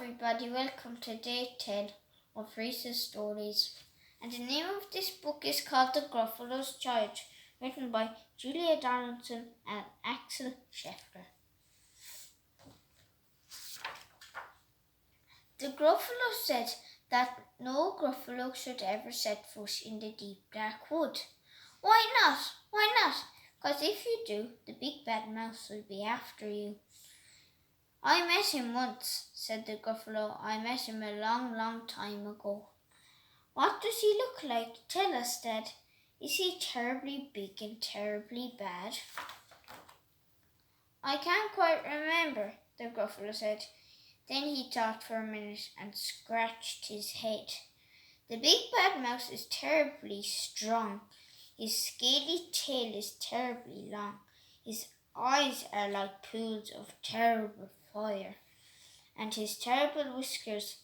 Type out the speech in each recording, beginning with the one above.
everybody, welcome to day 10 of Rhys's stories. And the name of this book is called The Gruffalo Child, written by Julian Donaldson and Axel Scheffler. The Gruffalo said that no Gruffalo should ever set foot in the deep dark wood. Why not? Why not? Because if you do, the big bad mouse will be after you. I met him once, said the Gruffalo. I met him a long, long time ago. What does he look like? Tell us, Dad. Is he terribly big and terribly bad? I can't quite remember, the Gruffalo said. Then he thought for a minute and scratched his head. The big bad mouse is terribly strong. His scaly tail is terribly long. His eyes are like pools of terrible fire, and his terrible whiskers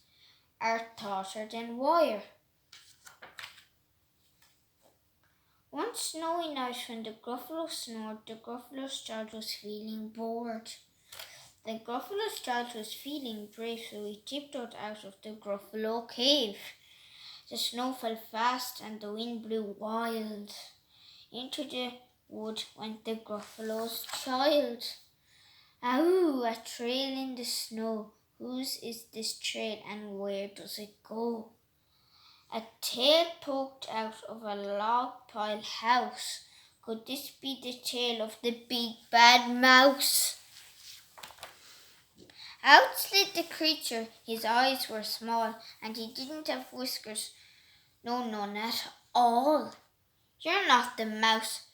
are tauter than wire. One snowy night when the Gruffalo snored, the Gruffalo Child was feeling bored. The Gruffalo Child was feeling brave, so he tiptoed out of the Gruffalo cave. The snow fell fast and the wind blew wild. Into the wood went the Gruffalo Child. Ow, a trail in the snow. Whose is this trail and where does it go? A tail poked out of a log pile house. Could this be the tail of the big bad mouse? Out slid the creature. His eyes were small and he didn't have whiskers. No, none at all. You're not the mouse.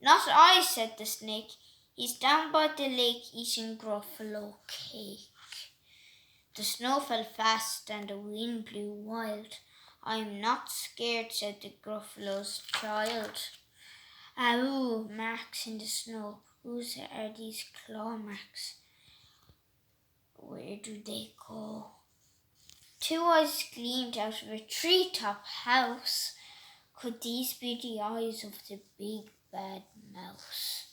Not I, said the snake. He's down by the lake eating Gruffalo cake. The snow fell fast and the wind blew wild. I'm not scared, said the Gruffalo Child. Ow, marks in the snow. Whose are these claw marks? Where do they go? Two eyes gleamed out of a treetop house. Could these be the eyes of the big bad mouse?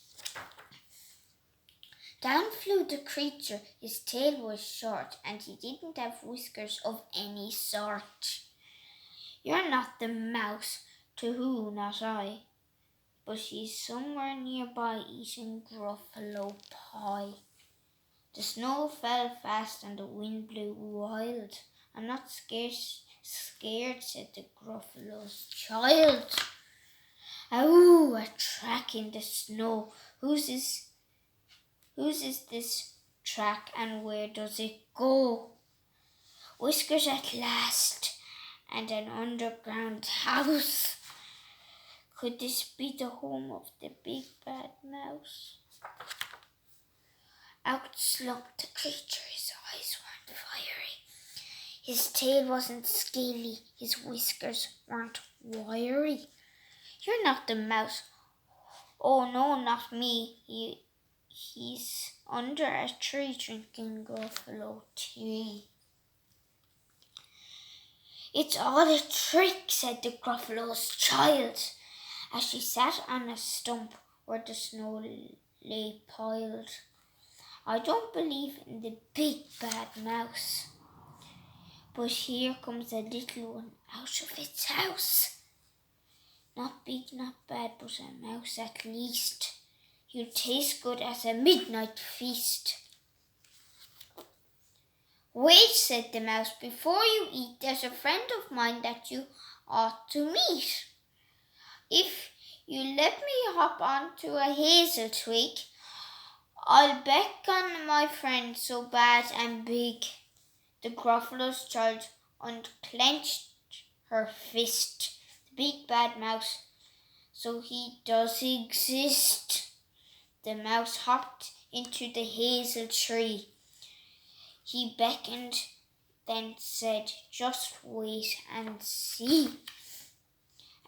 Down flew the creature. His tail was short and he didn't have whiskers of any sort. You're not the mouse, to who, not I, but he's somewhere nearby eating Gruffalo pie. The snow fell fast and the wind blew wild. I'm not scared, said the Gruffalo Child. Oh, a track in the snow. Whose is this track and where does it go? Whiskers at last and an underground house. Could this be the home of the big bad mouse? Out slunk the creature. His eyes weren't fiery. His tail wasn't scaly. His whiskers weren't wiry. You're not the mouse. Oh no, not me. He's under a tree drinking Gruffalo tea. It's all a trick, said the Gruffalo Child, as she sat on a stump where the snow lay piled. I don't believe in the big bad mouse, but here comes a little one out of its house. Not big, not bad, but a mouse at least. You taste good as a midnight feast. Wait, said the mouse, before you eat, there's a friend of mine that you ought to meet. If you let me hop onto a hazel twig, I'll beckon my friend so bad and big. The Gruffalo Child unclenched her fist. The big bad mouse, so he does exist. The mouse hopped into the hazel tree. He beckoned, then said, just wait and see.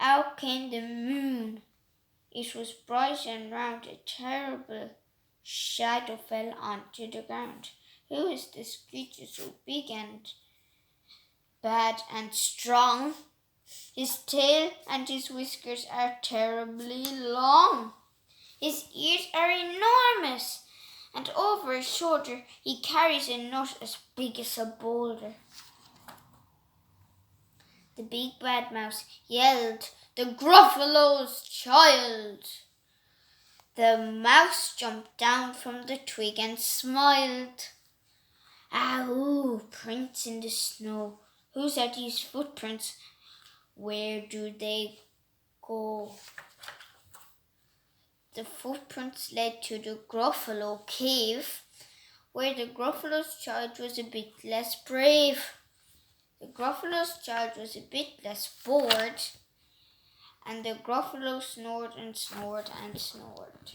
Out came the moon. It was bright and round. A terrible shadow fell onto the ground. Who is this creature so big and bad and strong? His tail and his whiskers are terribly long. His ears are enormous and over his shoulder he carries a nut as big as a boulder. The big bad mouse yelled, "The Gruffalo Child!" The mouse jumped down from the twig and smiled. "Ahoo, prints in the snow. Whose are these footprints? Where do they go?" The footprints led to the Gruffalo cave, where the Gruffalo Child was a bit less brave. The Gruffalo Child was a bit less bored, and the Gruffalo snored and snored and snored.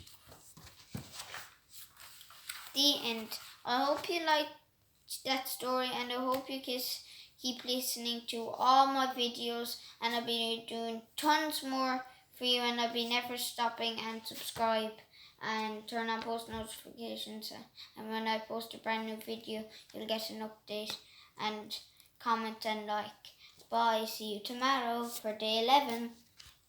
The end. I hope you liked that story, and I hope you keep listening to all my videos, and I'll be doing tons more for you, and I'll be never stopping, and subscribe and turn on post notifications, and when I post a brand new video you'll get an update, and comment and like. Bye, see you tomorrow for day 11.